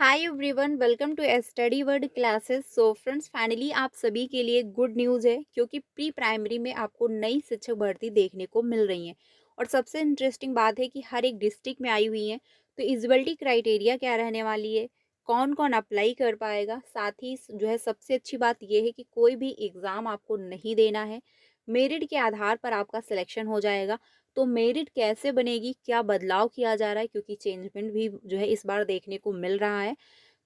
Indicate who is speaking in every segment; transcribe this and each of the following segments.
Speaker 1: Hi everyone, welcome to study word classes. So friends, finally आप सभी के लिए गुड न्यूज़ है क्योंकि प्री प्राइमरी में आपको नई शिक्षक भर्ती देखने को मिल रही है। और सबसे इंटरेस्टिंग बात है कि हर एक डिस्ट्रिक्ट में आई हुई है। तो एलिजिबिलिटी क्राइटेरिया क्या रहने वाली है, कौन कौन अप्लाई कर पाएगा, साथ ही जो है सबसे अच्छी बात यह है कि कोई भी एग्ज़ाम आपको नहीं देना है। मेरिट के आधार पर आपका सिलेक्शन हो जाएगा। तो मेरिट कैसे बनेगी, क्या बदलाव किया जा रहा है, क्योंकि चेंजमेंट भी जो है इस बार देखने को मिल रहा है।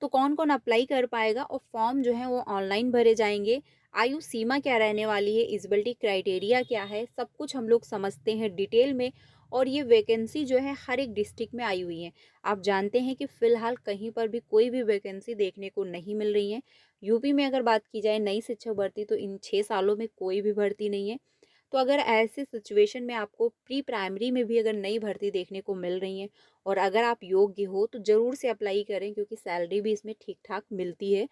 Speaker 1: तो कौन कौन अप्लाई कर पाएगा और फॉर्म जो है वो ऑनलाइन भरे जाएंगे। आयु सीमा क्या रहने वाली है, एलिजिबिलिटी क्राइटेरिया क्या है, सब कुछ हम लोग समझते हैं डिटेल में। और ये वैकेंसी जो है हर एक डिस्ट्रिक्ट में आई हुई है। आप जानते हैं कि फिलहाल कहीं पर भी कोई भी वैकेंसी देखने को नहीं मिल रही है। यूपी में अगर बात की जाए नई शिक्षक भर्ती, तो इन 6 सालों में कोई भी भर्ती नहीं है। तो अगर ऐसे सिचुएशन में आपको प्री प्राइमरी में भी अगर नई भर्ती देखने को मिल रही है और अगर आप योग्य हो तो ज़रूर से अप्लाई करें, क्योंकि सैलरी भी इसमें ठीक ठाक मिलती है।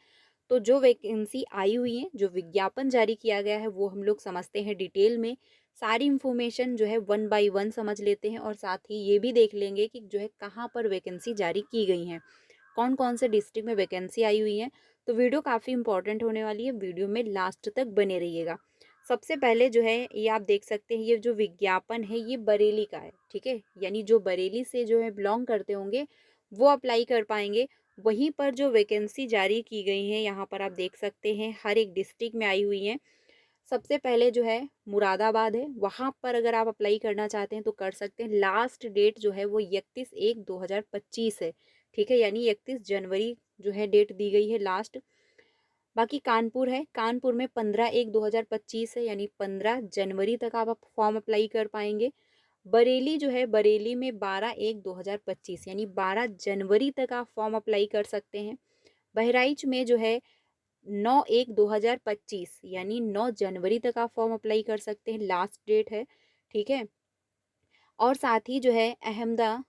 Speaker 1: तो जो वैकेंसी आई हुई है, जो विज्ञापन जारी किया गया है, वो हम लोग समझते हैं डिटेल में। सारी इन्फॉर्मेशन जो है वन बाय वन समझ लेते हैं और साथ ही ये भी देख लेंगे कि जो है कहाँ पर वैकेंसी जारी की गई हैं, कौन कौन से डिस्ट्रिक्ट में वैकेंसी आई हुई है। तो वीडियो काफ़ी इंपॉर्टेंट होने वाली है, वीडियो में लास्ट तक बने रहिएगा। सबसे पहले जो है ये आप देख सकते हैं, ये जो विज्ञापन है ये बरेली का है, ठीक है। यानी जो बरेली से जो है बिलोंग करते होंगे वो अप्लाई कर पाएंगे। वहीं पर जो वैकेंसी जारी की गई है यहाँ पर आप देख सकते हैं हर एक डिस्ट्रिक्ट में आई हुई हैं। सबसे पहले जो है मुरादाबाद है, वहाँ पर अगर आप अप्लाई करना चाहते हैं तो कर सकते हैं। लास्ट डेट जो है वो 31/1/2025 है, ठीक है। यानी 31 जनवरी जो है डेट दी गई है लास्ट। बाकी कानपुर है, कानपुर में 15/1/2025 है, यानी 15 जनवरी तक आप फॉर्म अप्लाई कर पाएंगे। बरेली जो है, बरेली में 12/1/2025 यानी 12 जनवरी तक आप फॉर्म अप्लाई कर सकते हैं। बहराइच में जो है 9/1/2025 यानी 9 जनवरी तक आप फॉर्म अप्लाई कर सकते हैं, लास्ट डेट है, ठीक है। और साथ ही जो है अहमदा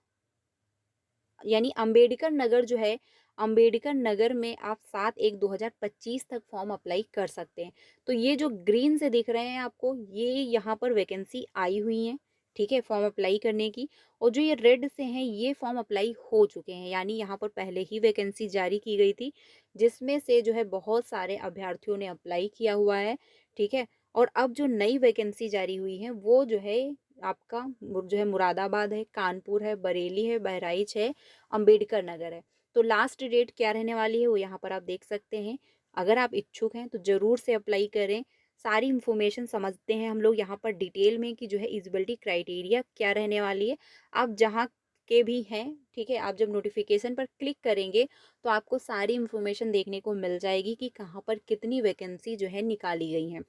Speaker 1: यानी अंबेडकर नगर जो है, अंबेडकर नगर में आप 7/1/2025 तक फॉर्म अप्लाई कर सकते हैं। तो ये जो ग्रीन से दिख रहे हैं आपको, ये यहाँ पर वैकेंसी आई हुई हैं, ठीक है, फॉर्म अप्लाई करने की। और जो ये रेड से हैं ये फॉर्म अप्लाई हो चुके हैं, यानी यहाँ पर पहले ही वैकेंसी जारी की गई थी, जिसमें से जो है बहुत सारे अभ्यर्थियों ने अप्लाई किया हुआ है, ठीक है। और अब जो नई वैकेंसी जारी हुई है वो जो है आपका जो है मुरादाबाद है, कानपुर है, बरेली है, बहराइच है, अंबेडकर नगर है। तो लास्ट डेट क्या रहने वाली है वो यहाँ पर आप देख सकते हैं। अगर आप इच्छुक हैं तो ज़रूर से अप्लाई करें। सारी इन्फॉर्मेशन समझते हैं हम लोग यहाँ पर डिटेल में कि जो है एलिजिबिलिटी क्राइटेरिया क्या रहने वाली है। आप जहाँ के भी हैं, ठीक है, आप जब नोटिफिकेशन पर क्लिक करेंगे तो आपको सारी इन्फॉर्मेशन देखने को मिल जाएगी कि कहाँ पर कितनी वैकेंसी जो है निकाली गई हैं।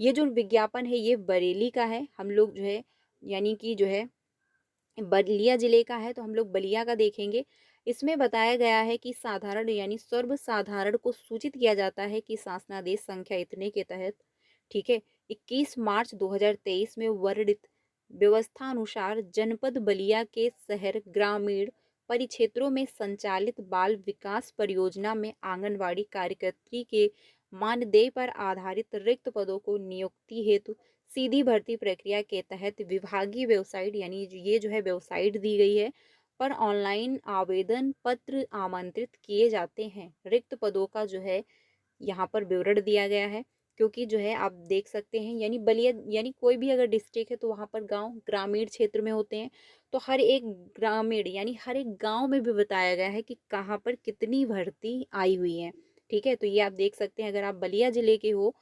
Speaker 1: ये जो विज्ञापन है ये बरेली का है, हम लोग जो है यानी कि जो है बलिया जिले का है, तो हम लोग बलिया का देखेंगे। इसमें बताया गया है कि साधारण यानी सर्वसाधारण को सूचित किया जाता है कि शासनादेश संख्या इतने के तहत, ठीक है, 21 मार्च 2023 में वर्णित व्यवस्था अनुसार जनपद बलिया के शहर ग्रामीण परिक्षेत्रों में संचालित बाल विकास परियोजना में आंगनवाड़ी कार्यकर्त्री के मानदेय पर आधारित रिक्त पदों को नियुक्ति हेतु सीधी भर्ती प्रक्रिया के तहत विभागीय वेबसाइट, यानी ये जो है वेबसाइट दी गई है, पर ऑनलाइन आवेदन पत्र आमंत्रित किए जाते हैं। रिक्त पदों का जो है यहाँ पर विवरण दिया गया है, क्योंकि जो है आप देख सकते हैं यानी बलिया यानी कोई भी अगर डिस्ट्रिक्ट है तो वहाँ पर गांव ग्रामीण क्षेत्र में होते हैं। तो हर एक ग्रामीण यानी हर एक गांव में भी बताया गया है कि कहाँ पर कितनी भर्ती आई हुई है, ठीक है। तो ये आप देख सकते हैं, अगर आप बलिया जिले के हो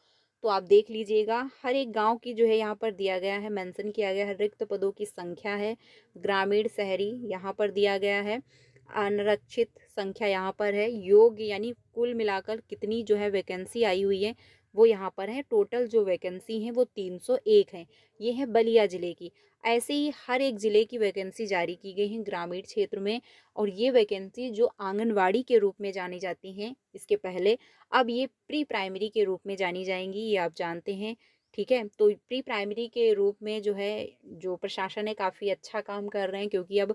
Speaker 1: तो आप देख लीजिएगा, हर एक गांव की जो है यहाँ पर दिया गया है, मेंशन किया गया है, रिक्त पदों की संख्या है, ग्रामीण शहरी यहाँ पर दिया गया है, अनारक्षित संख्या यहाँ पर है, योग यानी कुल मिलाकर कितनी जो है वैकेंसी आई हुई है वो यहाँ पर है। टोटल जो वैकेंसी है वो 301 है। ये है बलिया ज़िले की। ऐसे ही हर एक ज़िले की वैकेंसी जारी की गई है ग्रामीण क्षेत्र में। और ये वैकेंसी जो आंगनवाड़ी के रूप में जानी जाती हैं इसके पहले, अब ये प्री प्राइमरी के रूप में जानी जाएंगी, ये आप जानते हैं, ठीक है। तो प्री प्राइमरी के रूप में जो है जो प्रशासन है काफ़ी अच्छा काम कर रहे हैं, क्योंकि अब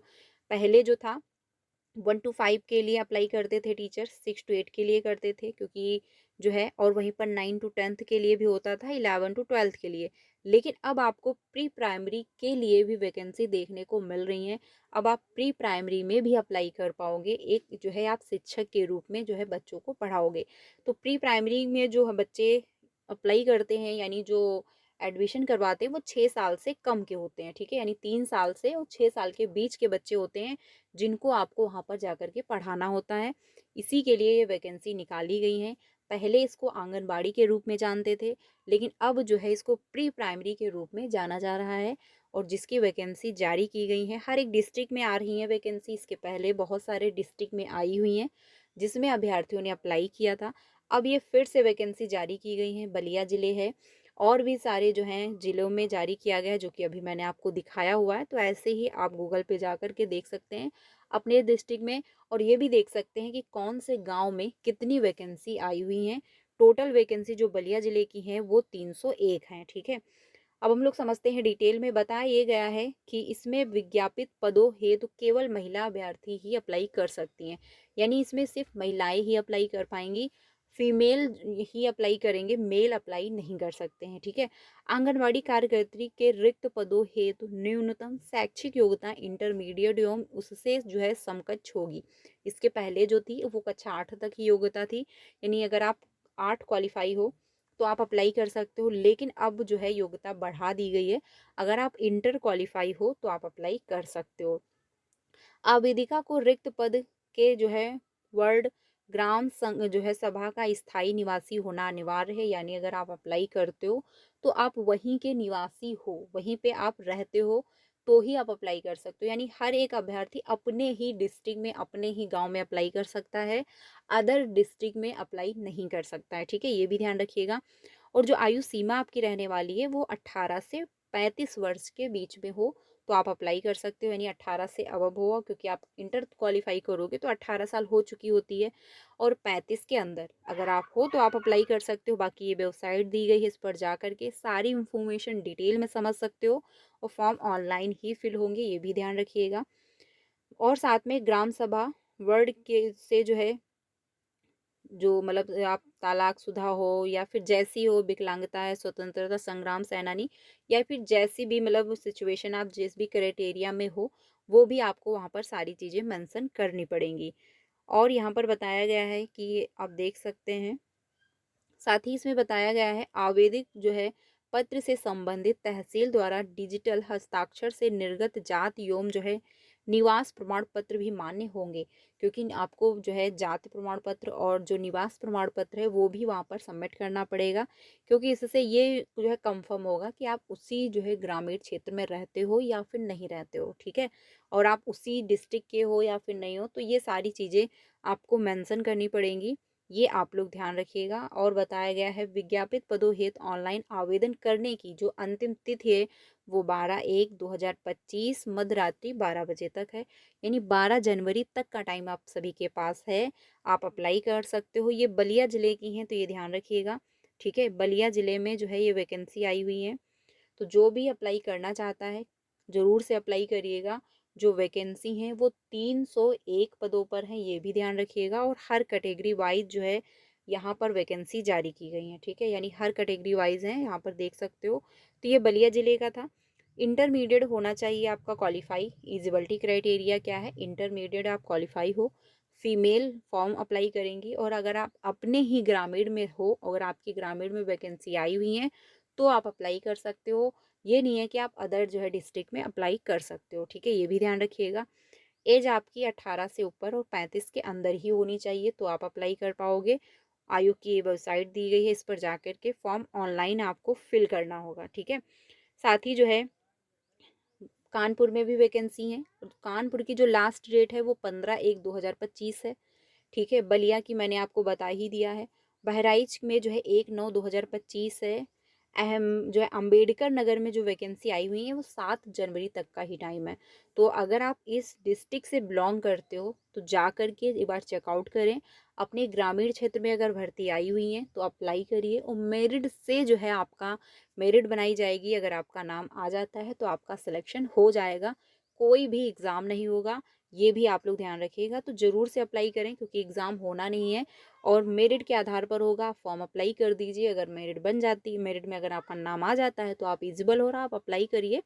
Speaker 1: पहले जो था 1 to 5 के लिए अप्लाई करते थे टीचर, 6 to 8 के लिए करते थे, क्योंकि जो है, और वहीं पर 9 to 10 के लिए भी होता था, 11 to 12 के लिए। लेकिन अब आपको प्री प्राइमरी के लिए भी वैकेंसी देखने को मिल रही हैं। अब आप प्री प्राइमरी में भी अप्लाई कर पाओगे, एक जो है आप शिक्षक के रूप में जो है बच्चों को पढ़ाओगे। तो प्री प्राइमरी में जो बच्चे अप्लाई करते हैं, यानी जो एडमिशन करवाते हैं, वो 6 साल से कम के होते हैं, ठीक है, यानी 3 साल से और 6 साल के बीच के बच्चे होते हैं, जिनको आपको वहाँ पर जाकर के पढ़ाना होता है। इसी के लिए ये वैकेंसी निकाली गई है। पहले इसको आंगनबाड़ी के रूप में जानते थे, लेकिन अब जो है इसको प्री प्राइमरी के रूप में जाना जा रहा है, और जिसकी वैकेंसी जारी की गई है। हर एक डिस्ट्रिक्ट में आ रही है वैकेंसी, इसके पहले बहुत सारे डिस्ट्रिक्ट में आई हुई हैं, जिसमें अभ्यर्थियों ने अप्लाई किया था। अब ये फिर से वैकेंसी जारी की गई है, बलिया ज़िले है, और भी सारे जो हैं ज़िलों में जारी किया गया है, जो कि अभी मैंने आपको दिखाया हुआ है। तो ऐसे ही आप गूगल पे जा कर के देख सकते हैं अपने डिस्ट्रिक्ट में, और ये भी देख सकते हैं कि कौन से गांव में कितनी वैकेंसी आई हुई हैं। टोटल वैकेंसी जो बलिया ज़िले की है वो 301 हैं, ठीक है। अब हम लोग समझते हैं, डिटेल में बताया ये गया है कि इसमें विज्ञापित पदों हेतु केवल महिला अभ्यर्थी ही अप्लाई कर सकती हैं, यानी इसमें सिर्फ महिलाएं ही अप्लाई कर पाएंगी, फीमेल ही अप्लाई करेंगे, मेल अप्लाई नहीं कर सकते हैं, ठीक है। आंगनवाड़ी कार्यकर्त्री के रिक्त पदों हेतु न्यूनतम शैक्षिक योग्यता इंटरमीडिएट एवं उससे जो है समकक्ष होगी। इसके पहले जो थी वो कक्षा 8 तक ही योग्यता थी, यानी अगर आप 8 क्वालिफाई हो तो आप अप्लाई कर सकते हो, लेकिन अब जो है योग्यता बढ़ा दी गई है, अगर आप इंटर क्वालिफाई हो तो आप अप्लाई कर सकते हो। आवेदिका को रिक्त पद के जो है वर्ड ग्राम संघ जो है सभा का स्थायी निवासी होना अनिवार्य है, यानी अगर आप अप्लाई करते हो तो आप वहीं के निवासी हो, वहीं पे आप रहते हो, तो ही आप अप्लाई कर सकते हो। यानी हर एक अभ्यर्थी अपने ही डिस्ट्रिक्ट में, अपने ही गांव में अप्लाई कर सकता है, अदर डिस्ट्रिक्ट में अप्लाई नहीं कर सकता है, ठीक है, ये भी ध्यान रखिएगा। और जो आयु सीमा आपकी रहने वाली है वो 18 से 35 वर्ष के बीच में हो तो आप अप्लाई कर सकते हो, यानी 18 से अबव हो, क्योंकि आप इंटर क्वालिफाई करोगे तो 18 साल हो चुकी होती है, और 35 के अंदर अगर आप हो तो आप अप्लाई कर सकते हो। बाकी ये वेबसाइट दी गई है, इस पर जा करके सारी इन्फॉर्मेशन डिटेल में समझ सकते हो, और फॉर्म ऑनलाइन ही फिल होंगे, ये भी ध्यान रखिएगा। और साथ में ग्राम सभा वर्ड के से जो है, जो मतलब आप तलाक शुदा हो, या फिर जैसी हो, विकलांगता है, स्वतंत्रता संग्राम सेनानी, या फिर जैसी भी मतलब सिचुएशन, आप जिस भी क्राइटेरिया में हो, वो भी आपको वहाँ पर सारी चीज़ें मेंशन करनी पड़ेंगी। और यहाँ पर बताया गया है कि आप देख सकते हैं, साथ ही इसमें बताया गया है आवेदित जो है पत्र से संबंधित तहसील द्वारा डिजिटल हस्ताक्षर से निर्गत जाति एवं जो है निवास प्रमाण पत्र भी मान्य होंगे, क्योंकि आपको जो है जाति प्रमाण पत्र और जो निवास प्रमाण पत्र है वो भी वहाँ पर सबमिट करना पड़ेगा, क्योंकि इससे ये जो है कंफर्म होगा कि आप उसी जो है ग्रामीण क्षेत्र में रहते हो या फिर नहीं रहते हो, ठीक है, और आप उसी डिस्ट्रिक्ट के हो या फिर नहीं हो, तो ये सारी चीज़ें आपको मेंशन करनी पड़ेंगी, ये आप लोग ध्यान रखिएगा। और बताया गया है विज्ञापित पदों हेतु ऑनलाइन आवेदन करने की जो अंतिम तिथि है वो 12/1/2025 मध्य रात्रि 12 बजे तक है, यानी 12 जनवरी तक का टाइम आप सभी के पास है, आप अप्लाई कर सकते हो। ये बलिया ज़िले की हैं तो ये ध्यान रखिएगा, ठीक है, बलिया ज़िले में जो है ये वैकेंसी आई हुई है। तो जो भी अप्लाई करना चाहता है ज़रूर से अप्लाई करिएगा। जो वैकेंसी हैं वो 301 पदों पर हैं, ये भी ध्यान रखिएगा, और हर कैटेगरी वाइज जो है यहाँ पर वैकेंसी जारी की गई है, ठीक है, यानी हर कैटेगरी वाइज हैं, यहाँ पर देख सकते हो। तो ये बलिया ज़िले का था। इंटरमीडिएट होना चाहिए आपका क्वालिफाई, एलिजिबिलिटी क्राइटेरिया क्या है, इंटरमीडिएट आप क्वालिफाई हो, फीमेल फॉर्म अप्लाई करेंगी, और अगर आप अपने ही ग्रामीण में हो, अगर आपकी ग्रामीण में वैकेंसी आई हुई है तो आप अप्लाई कर सकते हो, ये नहीं है कि आप अदर जो है डिस्ट्रिक्ट में अप्लाई कर सकते हो, ठीक है, ये भी ध्यान रखिएगा। एज आपकी 18 से ऊपर और 35 के अंदर ही होनी चाहिए तो आप अप्लाई कर पाओगे। आयोग की ये वेबसाइट दी गई है, इस पर जाकर के फॉर्म ऑनलाइन आपको फिल करना होगा, ठीक है। साथ ही जो है कानपुर में भी वैकेंसी है, कानपुर की जो लास्ट डेट है वो 15/1/2025 है, ठीक है। बलिया की मैंने आपको बता ही दिया है। बहराइच में जो है 1/9/2025 है। अहम जो है अम्बेडकर नगर में जो वैकेंसी आई हुई है वो 7 जनवरी तक का ही टाइम है। तो अगर आप इस डिस्ट्रिक्ट से बिलोंग करते हो तो जा कर के एक बार चेकआउट करें, अपने ग्रामीण क्षेत्र में अगर भर्ती आई हुई है तो अप्लाई करिए, और मेरिट से जो है आपका मेरिट बनाई जाएगी, अगर आपका नाम आ जाता है तो आपका सिलेक्शन हो जाएगा, कोई भी एग्ज़ाम नहीं होगा, ये भी आप लोग ध्यान रखिएगा। तो ज़रूर से अप्लाई करें क्योंकि एग्ज़ाम होना नहीं है और मेरिट के आधार पर होगा। आप फॉर्म अप्लाई कर दीजिए, अगर मेरिट बन जाती है, मेरिट में अगर आपका नाम आ जाता है तो आप एलिजिबल हो रहा, आप अप्लाई करिए,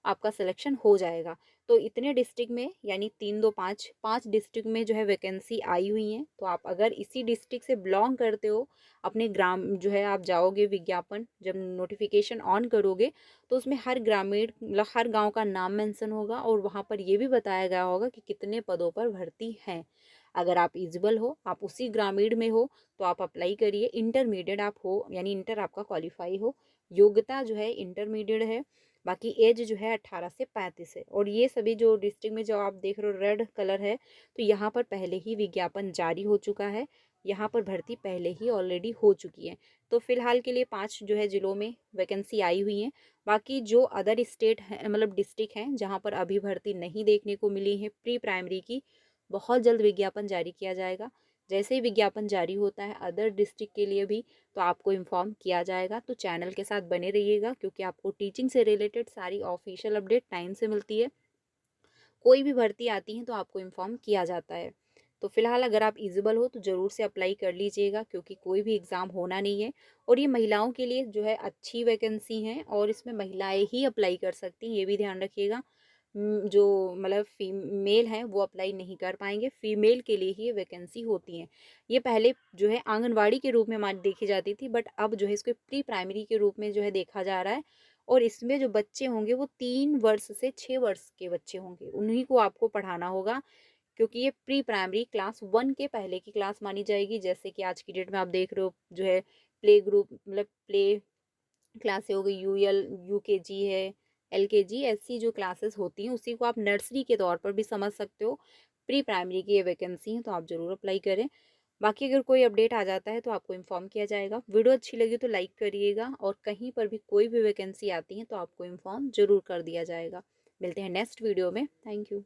Speaker 1: आपका सिलेक्शन हो जाएगा। तो इतने डिस्ट्रिक्ट में यानी 3 2 5 5 डिस्ट्रिक्ट में जो है वैकेंसी आई हुई हैं। तो आप अगर इसी डिस्ट्रिक्ट से बिलोंग करते हो, अपने ग्राम जो है आप जाओगे विज्ञापन जब नोटिफिकेशन ऑन करोगे तो उसमें हर ग्रामीण मतलब हर गांव का नाम मेंशन होगा और वहाँ पर ये भी बताया गया होगा कि कितने पदों पर भर्ती हैं। अगर आप एलिजिबल हो, आप उसी ग्रामीण में हो, तो आप अप्लाई करिए। इंटरमीडिएट आप हो यानी इंटर आपका क्वालिफाई हो, योग्यता जो है इंटरमीडिएट है, बाकी एज जो है 18 से 35 है। और ये सभी जो डिस्ट्रिक्ट में जो आप देख रहे हो रेड कलर है, तो यहाँ पर पहले ही विज्ञापन जारी हो चुका है, यहाँ पर भर्ती पहले ही ऑलरेडी हो चुकी है। तो फिलहाल के लिए 5 जो है ज़िलों में वैकेंसी आई हुई हैं। बाकी जो अदर स्टेट हैं मतलब डिस्ट्रिक्ट हैं जहाँ पर अभी भर्ती नहीं देखने को मिली है प्री प्राइमरी की, बहुत जल्द विज्ञापन जारी किया जाएगा। जैसे ही विज्ञापन जारी होता है अदर डिस्ट्रिक्ट के लिए भी तो आपको इन्फॉर्म किया जाएगा। तो चैनल के साथ बने रहिएगा क्योंकि आपको टीचिंग से रिलेटेड सारी ऑफिशियल अपडेट टाइम से मिलती है। कोई भी भर्ती आती है तो आपको इन्फॉर्म किया जाता है। तो फिलहाल अगर आप एलिजिबल हो तो ज़रूर से अप्लाई कर लीजिएगा क्योंकि कोई भी एग्ज़ाम होना नहीं है और ये महिलाओं के लिए जो है अच्छी वैकेंसी हैं और इसमें महिलाएं ही अप्लाई कर सकती हैं, ये भी ध्यान रखिएगा। जो मतलब फीमेल हैं वो अप्लाई नहीं कर पाएंगे, फीमेल के लिए ही ये वैकेंसी होती हैं। ये पहले जो है आंगनवाड़ी के रूप में हमारी देखी जाती थी, बट अब जो है इसको प्री प्राइमरी के रूप में जो है देखा जा रहा है। और इसमें जो बच्चे होंगे वो 3 वर्ष से 6 वर्ष के बच्चे होंगे, उन्हीं को आपको पढ़ाना होगा क्योंकि ये प्री प्राइमरी क्लास 1 के पहले की क्लास मानी जाएगी। जैसे कि आज की डेट में आप देख रहे हो जो है प्ले ग्रुप मतलब प्ले क्लासें हो गई, यूएल यूकेजी है, एलकेजी, ऐसी जो क्लासेस होती हैं उसी को आप नर्सरी के तौर पर भी समझ सकते हो। प्री प्राइमरी की ये वैकेंसी है तो आप ज़रूर अप्लाई करें। बाकी अगर कोई अपडेट आ जाता है तो आपको इन्फॉर्म किया जाएगा। वीडियो अच्छी लगी तो लाइक करिएगा और कहीं पर भी कोई भी वैकेंसी आती है तो आपको इन्फॉर्म ज़रूर कर दिया जाएगा। मिलते हैं नेक्स्ट वीडियो में। Thank you.